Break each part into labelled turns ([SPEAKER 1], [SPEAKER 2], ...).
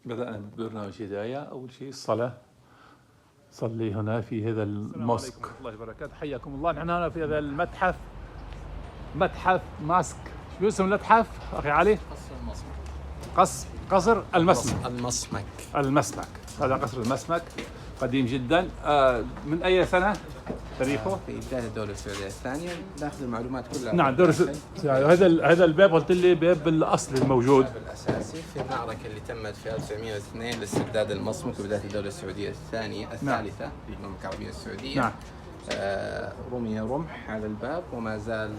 [SPEAKER 1] بدأنا ببرنامج هداية. أول شيء الصلاة. صلي هنا في هذا الموسك. السلام عليكم ورحمة الله وبركاته، حياكم الله. نحن هنا في هذا المتحف، متحف ماسك. شو اسم المتحف أخي علي؟ قصر المسمك. المسمك. هذا قصر المسمك قديم جدا. من أي سنة تاريخه؟
[SPEAKER 2] في بداية الدولة السعودية الثانية. ناخذ المعلومات كلها.
[SPEAKER 1] نعم، هذا الباب قلت لي باب الأصلي الموجود.
[SPEAKER 2] الباب الأساسي في المعركة اللي تمت في 1902 لاسترداد المصمك وبداية الدولة السعودية الثالثة للمملكة العربية السعودية.
[SPEAKER 1] نعم.
[SPEAKER 2] رمي رمح على الباب وما زال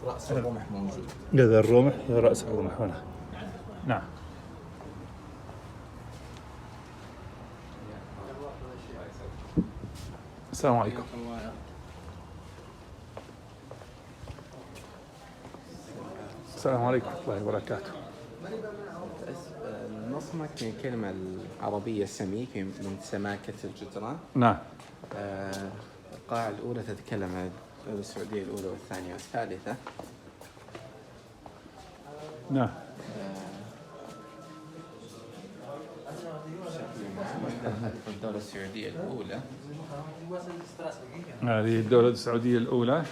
[SPEAKER 2] رأس الرمح موجود.
[SPEAKER 1] هذا الرمح، رأس الرمح هنا. نعم. السلام عليكم. السلام عليكم ورحمة الله وبركاته.
[SPEAKER 2] المصمك من الكلمة العربية سميك من سماكة الجدران.
[SPEAKER 1] نعم.
[SPEAKER 2] القاعة الأولى تتكلم عن الدولة السعودية الأولى والثانية والثالثة.
[SPEAKER 1] نعم.
[SPEAKER 2] الدولة السعودية الأولى
[SPEAKER 1] هذه الدولة السعودية الأولى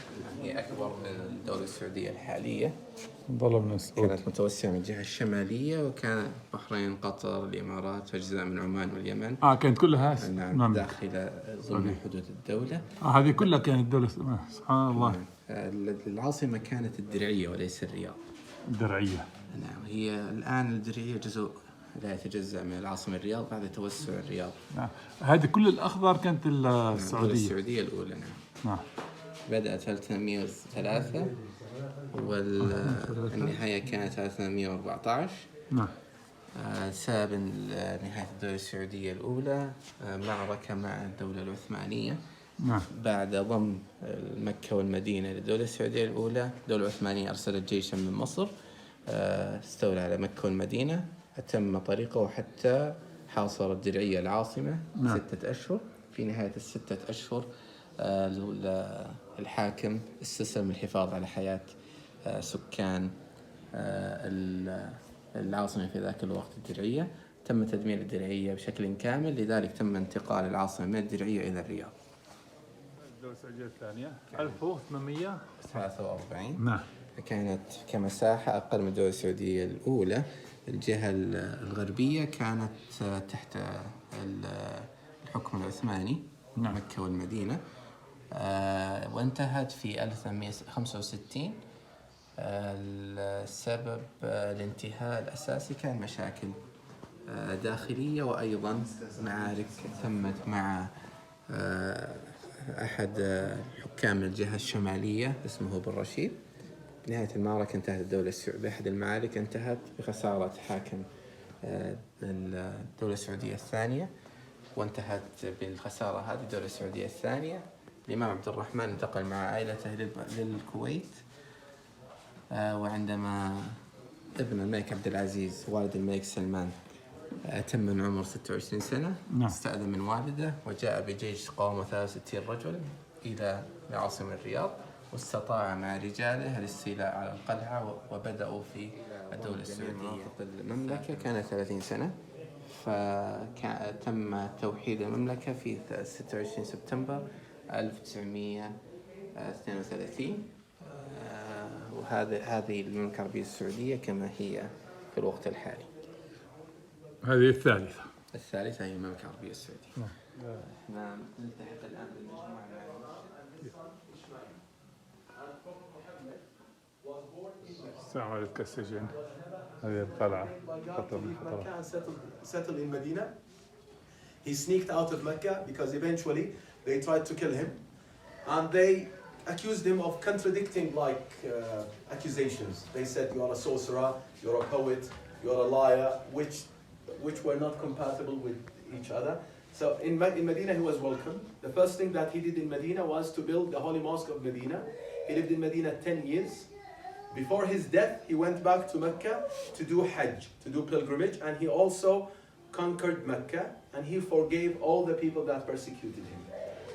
[SPEAKER 2] هي أكبر من الدولة السعودية الحالية.
[SPEAKER 1] ضرب السعود.
[SPEAKER 2] كانت متوسعة من الجهة الشمالية، وكان البحرين، قطر، الإمارات وأجزاء من عمان واليمن.
[SPEAKER 1] كانت كلها
[SPEAKER 2] نعم داخل ضمن حدود الدولة.
[SPEAKER 1] هذه كلها كانت دولة. سبحان الله.
[SPEAKER 2] العاصمة كانت الدرعية وليس الرياض.
[SPEAKER 1] الدرعية.
[SPEAKER 2] نعم. هي الآن الدرعية جزء لا يتجزأ من العاصمة الرياض بعد توسع الرياض.
[SPEAKER 1] نعم. هذه كل الأخضر كانت السعودية.
[SPEAKER 2] السعودية الأولى. نعم. بدأت 1303 والنهاية كانت 1314.
[SPEAKER 1] نعم.
[SPEAKER 2] سبب نهاية الدولة السعودية الأولى معركة مع الدولة العثمانية.
[SPEAKER 1] نعم.
[SPEAKER 2] بعد ضم مكة والمدينة للدولة السعودية الأولى، الدولة العثمانية أرسلت جيشا من مصر استولى على مكة والمدينة، أتم طريقه حتى حاصر الدرعية العاصمة 6 أشهر. في نهاية ال6 أشهر الحاكم استسلم الحفاظ على حياة سكان العاصمة في ذاك الوقت الدرعية. تم تدمير الدرعية بشكل كامل، لذلك تم انتقال العاصمة من الدرعية إلى الرياض.
[SPEAKER 1] الدولة السعودية الثانية 1843.
[SPEAKER 2] نعم. كانت كمساحة أقل من الدولة السعودية الأولى. الجهة الغربية كانت تحت الحكم العثماني.
[SPEAKER 1] نعم.
[SPEAKER 2] مكة والمدينة. وانتهت في 1865. السبب الانتهاء الأساسي كان مشاكل داخلية، وأيضا معارك تمت مع أحد الحكام الجهة الشمالية اسمه بن رشيد. بنهاية المعركة انتهت الدولة السعودية بأحد المعارك انتهت بخسارة حاكم الدولة السعودية الثانية، وانتهت بالخسارة هذه الدولة السعودية الثانية. الإمام عبد الرحمن انتقل مع عائلته للكويت. وعندما ابن الملك عبد العزيز والد الملك سلمان تم من عمر 26 سنة.
[SPEAKER 1] نعم.
[SPEAKER 2] استأذن من والده وجاء بجيش قوامه 63 رجل إلى العاصمة الرياض، واستطاع مع رجاله الاستيلاء على القلعة وبدأوا في الدولة السعودية. المملكة كانت 30 سنة، فتم توحيد المملكة في 26 سبتمبر 1932. هذه المملكة العربية السعودية كما هي في الوقت الحالي.
[SPEAKER 1] هذه الثالثة
[SPEAKER 2] هي المملكة العربية السعودية. احنا نلتحق الآن بالمجموعة.
[SPEAKER 1] السلام عليكم. السجن هذه القلعة.
[SPEAKER 3] Settled in Medina. He sneaked out of Mecca because eventually they tried to kill him, and they accused him of contradicting accusations. They said you are a sorcerer, you're a poet, you're a liar, which were not compatible with each other. So in Medina he was welcome. The first thing that he did in Medina was to build the Holy Mosque of Medina. He lived in Medina 10 years. Before his death, he went back to Mecca to do Hajj, to do pilgrimage, and he also conquered Mecca, and he forgave all the people that persecuted him.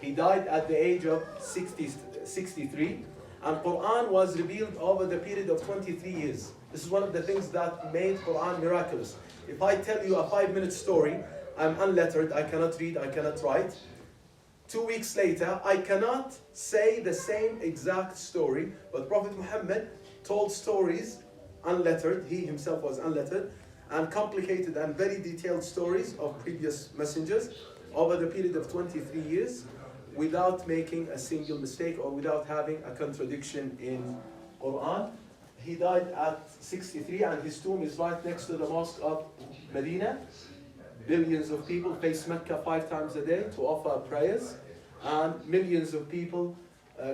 [SPEAKER 3] He died at the age of 63, and Quran was revealed over the period of 23 years. This is one of the things that made Quran miraculous. If I tell you a 5-minute story, I'm unlettered, I cannot read, I cannot write. 2 weeks later, I cannot say the same exact story, but Prophet Muhammad told stories unlettered, he himself was unlettered, and complicated and very detailed stories of previous messengers over the period of 23 years without making a single mistake or without having a contradiction in Quran. He died at 63 and his tomb is right next to the mosque of Medina. Billions of people face Mecca 5 times a day to offer prayers, and millions of people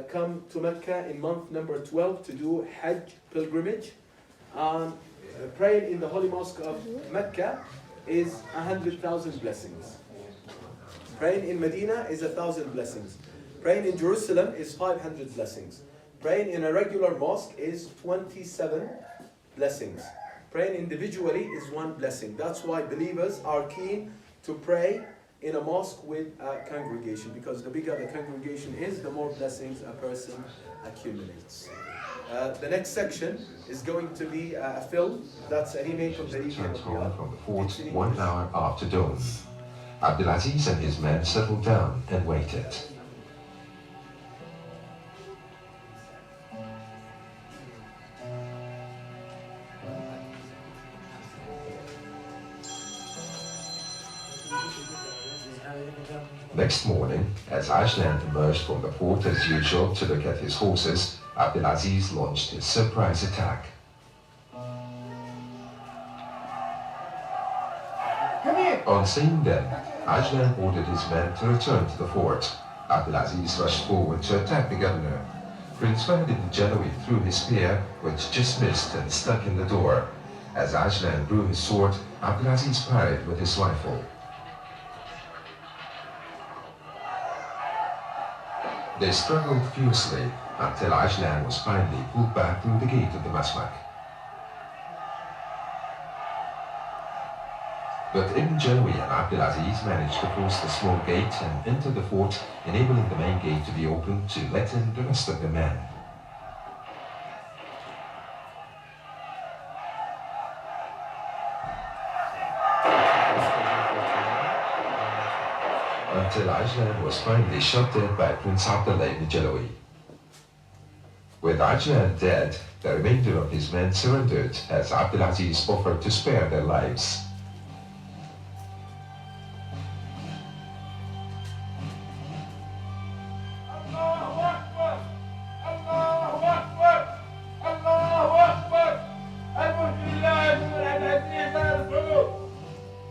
[SPEAKER 3] come to Mecca in month number 12 to do Hajj pilgrimage. And praying in the holy mosque of Mecca is 100,000 blessings. Praying in Medina is 1,000 blessings. Praying in Jerusalem is 500 blessings. Praying in a regular mosque is 27 blessings. Praying individually is 1 blessing. That's why believers are keen to pray in a mosque with a congregation, because the bigger the congregation is, the more blessings a person accumulates. The next section is going to be a film that's a remake of the region of Riyadh.
[SPEAKER 4] From the fort 1 hour after dawn. Abdulaziz and his men settled down and waited. Next morning, as Ajlan emerged from the fort as usual to look at his horses, Abdulaziz launched his surprise attack. On seeing them, Ajlan ordered his men to return to the fort. Abdulaziz rushed forward to attack the governor. Prince Fahd ibn Jalawi threw his spear, which just missed and stuck in the door. As Ajlan drew his sword, Abdulaziz parried with his rifle. They struggled fiercely until Ajlan was finally pulled back through the gate of the masmak. But Ibn Jalawi and Abdulaziz managed to force the small gate and enter the fort, enabling the main gate to be opened to let in the rest of the men. Until Ajlan was finally shot dead by Prince Abdullah ibn Jalawi. With Ajlan dead, the remainder of his men surrendered as Abdulaziz offered to spare their lives.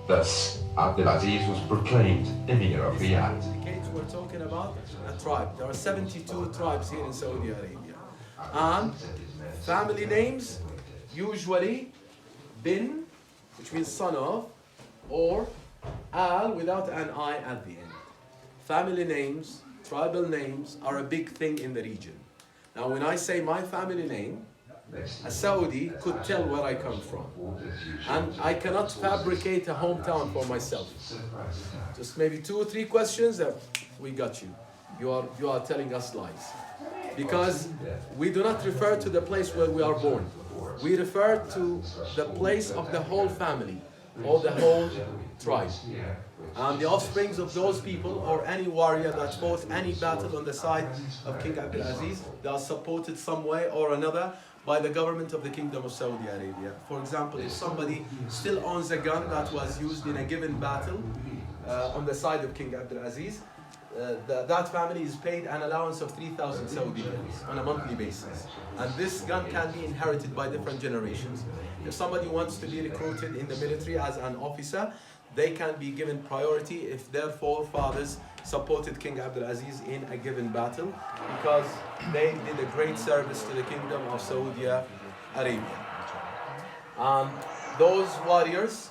[SPEAKER 4] Thus, Abdulaziz was proclaimed Emir of Riyadh.
[SPEAKER 3] We're talking about a tribe. There are 72 tribes here in Saudi Arabia. And family names, usually bin, which means son of, or al without an I at the end. Family names, tribal names are a big thing in the region. Now when I say my family name, a Saudi could tell where I come from. And I cannot fabricate a hometown for myself. Just maybe 2 or 3 questions that we got you. You are telling us lies. Because we do not refer to the place where we are born. We refer to the place of the whole family or the whole tribe. And the offsprings of those people or any warrior that fought any battle on the side of King Abdulaziz, they are supported some way or another by the government of the Kingdom of Saudi Arabia. For example, if somebody still owns a gun that was used in a given battle on the side of King Abdulaziz, that family is paid an allowance of 3,000 Saudi riyals on a monthly basis. And this gun can be inherited by different generations. If somebody wants to be recruited in the military as an officer, they can be given priority if their forefathers supported King Abdulaziz in a given battle, because they did a great service to the Kingdom of Saudi Arabia. Those warriors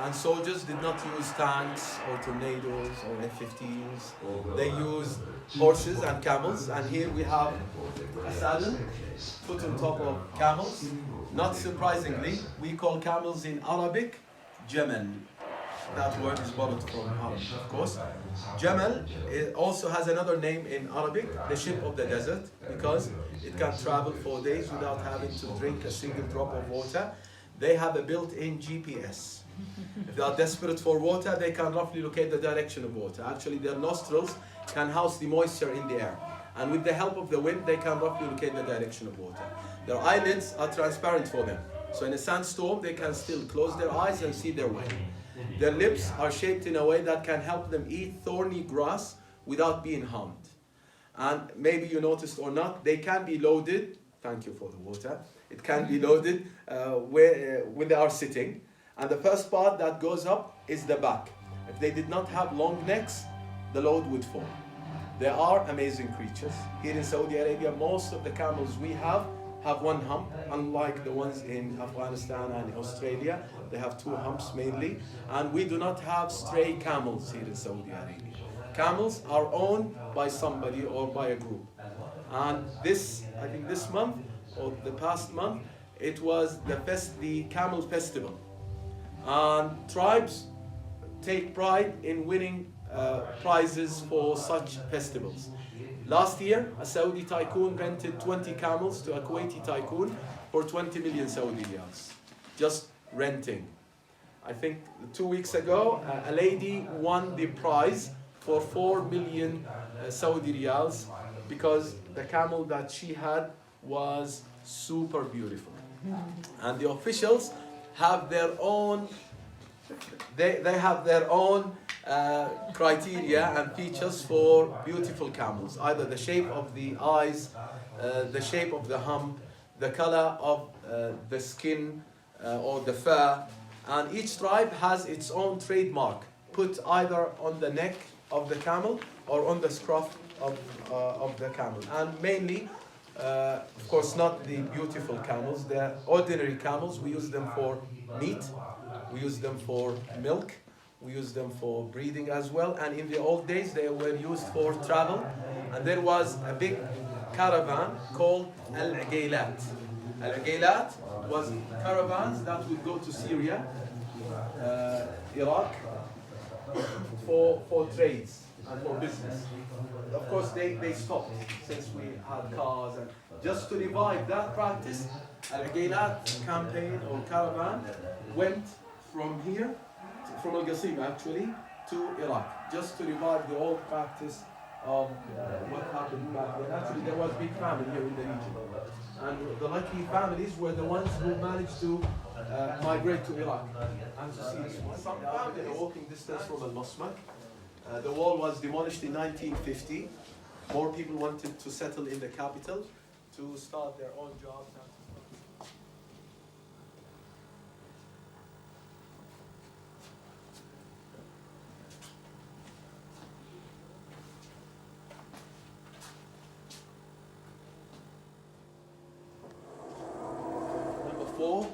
[SPEAKER 3] and soldiers did not use tanks or tornadoes or F-15s. They used horses and camels, and here we have a saddle put on top of camels. Not surprisingly, we call camels in Arabic Jamal. that word is borrowed from Arabic, of course. Jamal also has another name in Arabic, the ship of the desert, because it can travel for days without having to drink a single drop of water. They have a built-in GPS. If they are desperate for water, they can roughly locate the direction of water. Actually, their nostrils can house the moisture in the air. And with the help of the wind, they can roughly locate the direction of water. Their eyelids are transparent for them. So in a sandstorm, they can still close their eyes and see their way. Their lips are shaped in a way that can help them eat thorny grass without being harmed. And maybe you noticed or not, they can be loaded. Thank you for the water. It can be loaded when they are sitting. And the first part that goes up is the back. If they did not have long necks, the load would fall. They are amazing creatures. Here in Saudi Arabia, most of the camels we have one hump, unlike the ones in Afghanistan and Australia. They have two humps mainly. And we do not have stray camels here in Saudi Arabia. Camels are owned by somebody or by a group. And I think this month, or the past month, it was the camel festival. And tribes take pride in winning prizes for such festivals. Last year, a Saudi tycoon rented 20 camels to a Kuwaiti tycoon for 20 million Saudi riyals. Just renting. I think 2 weeks ago, a lady won the prize for 4 million Saudi riyals because the camel that she had was super beautiful. And the officials have their own, they have their own criteria and features for beautiful camels. Either the shape of the eyes, the shape of the hump, the color of the skin or the fur. And each tribe has its own trademark, put either on the neck of the camel or on the scruff of the camel. And mainly, of course, not the beautiful camels, the ordinary camels. We use them for meat, we use them for milk, we use them for breeding as well. And in the old days, they were used for travel. And there was a big caravan called Al-Ugaylat. Al-Ugaylat was caravans that would go to Syria, Iraq, for trades and for business. Of course, they stopped since we had cars. And just to revive that practice, Al-Ugaylat campaign or caravan went from here, from Al-Qasim actually, to Iraq, just to revive the old practice of what happened back then. Actually, there was big famine here in the region. And the lucky families were the ones who managed to migrate to Iraq and to see this one. Some families are walking distance from Al-Masmak. The wall was demolished in 1950. More people wanted to settle in the capital to start their own jobs. Number 4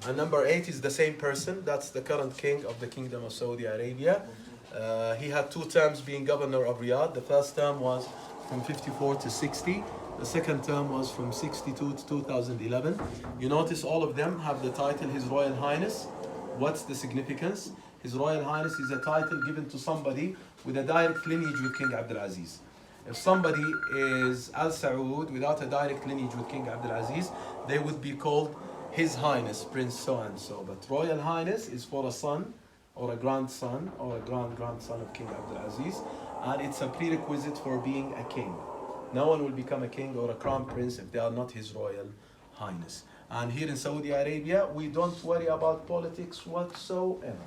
[SPEAKER 3] and number 8 is the same person. That's the current king of the Kingdom of Saudi Arabia. He had 2 terms being governor of Riyadh. The first term was from 54 to 60. The second term was from 62 to 2011. You notice all of them have the title His Royal Highness. What's the significance? His Royal Highness is a title given to somebody with a direct lineage with King Abdulaziz. If somebody is Al Saud without a direct lineage with King Abdulaziz, they would be called His Highness, Prince so-and-so. But Royal Highness is for a son, or a grandson, or a grandson of King Abdulaziz, and it's a prerequisite for being a king. No one will become a king or a crown prince if they are not His Royal Highness. And here in Saudi Arabia, we don't worry about politics whatsoever.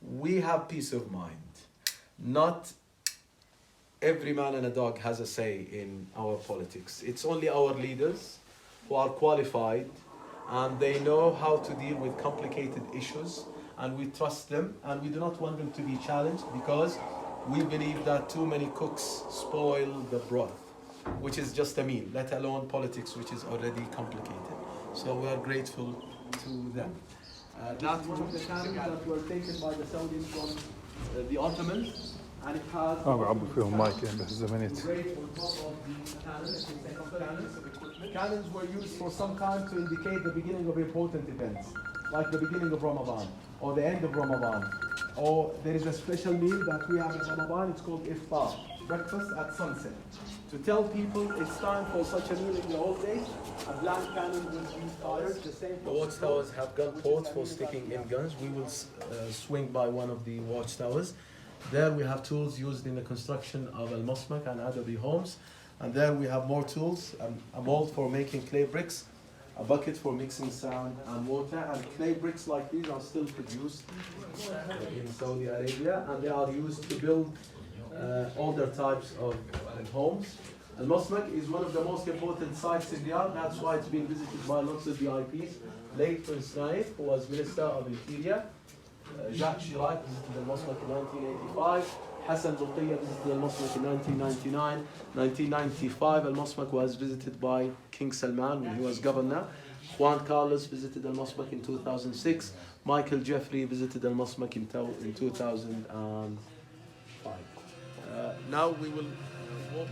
[SPEAKER 3] We have peace of mind. Not every man and a dog has a say in our politics. It's only our leaders who are qualified and they know how to deal with complicated issues, and we trust them, and we do not want them to be challenged because we believe that too many cooks spoil the broth, which is just a meal, let alone politics, which is already complicated. So we are grateful to them. That's one of the cannons that were taken by the Saudis from the Ottomans, and it has
[SPEAKER 1] بعبوا فيهم مايك يعني بهالزمانيات.
[SPEAKER 3] great on top of the cannons. Cannons were used for some time to indicate the beginning of important events, like the beginning of Ramadan, or the end of Ramadan. Or there is a special meal that we have in Ramadan, it's called iftar, breakfast at sunset. To tell people it's time for such a meal in the old days, a blank cannon will be fired. The watchtowers have gun ports for sticking in guns. We will swing by one of the watchtowers. There we have tools used in the construction of al-masmak and Adabi homes. And there we have more tools, a mold for making clay bricks, a bucket for mixing sand and water, and clay bricks like these are still produced in Saudi Arabia, and they are used to build older types of homes. Al-Masmak is one of the most important sites in Riyadh, that's why it's been visited by lots of VIPs. Late Prince Naif, who was Minister of Interior, Jacques Chirac visited Al-Masmak in 1985, Hassan Ruqayya visited Al-Masmak in 1999, 1995 Al-Masmak was visited by King Salman when he was governor, Juan Carlos visited Al-Masmak in 2006, Michael Jeffrey visited Al-Masmak in 2005. Now we will walk.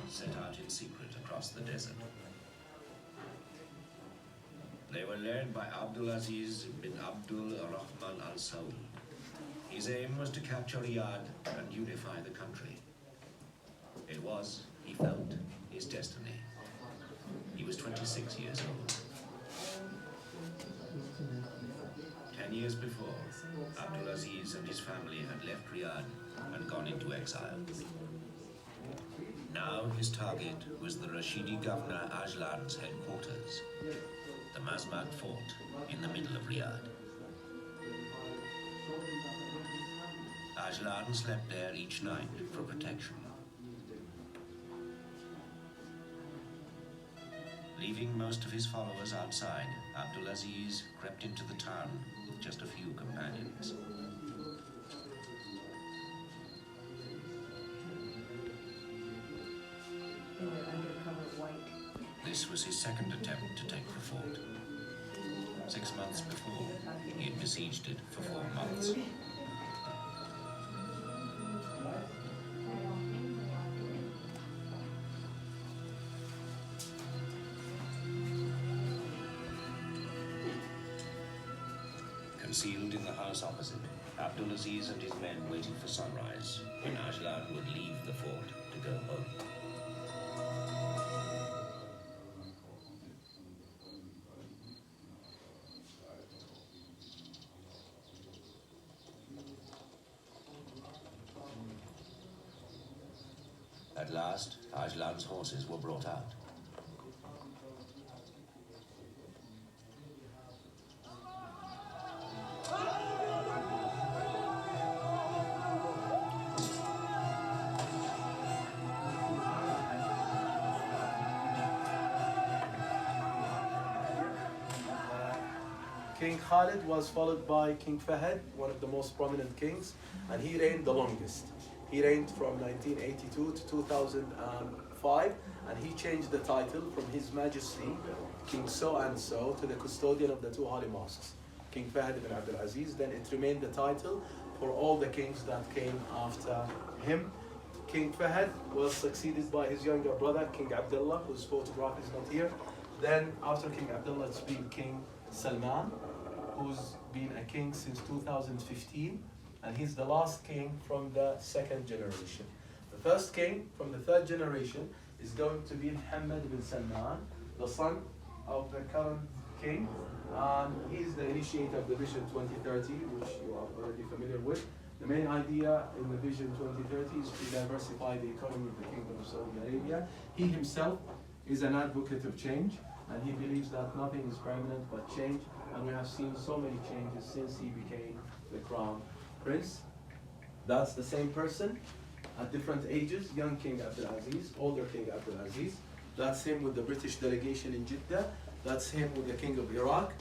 [SPEAKER 5] Set out in secret across the desert. They were led by Abdulaziz bin Abdul Rahman al-Saud. His aim was to capture Riyadh and unify the country. It was, he felt, his destiny. He was 26 years old. 10 years before, Abdulaziz and his family had left Riyadh and gone into exile. Now his target was the Rashidi governor Ajlan's headquarters, the Mazmak fort in the middle of Riyadh. Ajlan slept there each night for protection. Leaving most of his followers outside, Abdulaziz crept into the town with just a few companions. This was his second attempt to take the fort. 6 months before, he had besieged it for 4 months. Concealed in the house opposite, Abdulaziz and his men waited for sunrise, when Ajlan would leave the fort to go home. At last, Ajlan's horses were brought out.
[SPEAKER 3] King Khalid was followed by King Fahd, one of the most prominent kings, and he reigned the longest. He reigned from 1982 to 2005, and he changed the title from His Majesty, King so-and-so, to the custodian of the 2 holy mosques, King Fahd ibn Abdulaziz. Then it remained the title for all the kings that came after him. King Fahd was succeeded by his younger brother, King Abdullah, whose photograph is not here. Then after King Abdullah, it's been King Salman, who's been a king since 2015, and he's the last king from the 2nd generation. The first king from the 3rd generation is going to be Muhammad bin Salman, the son of the current king, and he's the initiator of the Vision 2030, which you are already familiar with. The main idea in the Vision 2030 is to diversify the economy of the Kingdom of Saudi Arabia. He himself is an advocate of change, and he believes that nothing is permanent but change, and we have seen so many changes since he became the crown prince. That's the same person at different ages, young King Abdulaziz, older King Abdulaziz. That's him with the British delegation in Jeddah. That's him with the King of Iraq.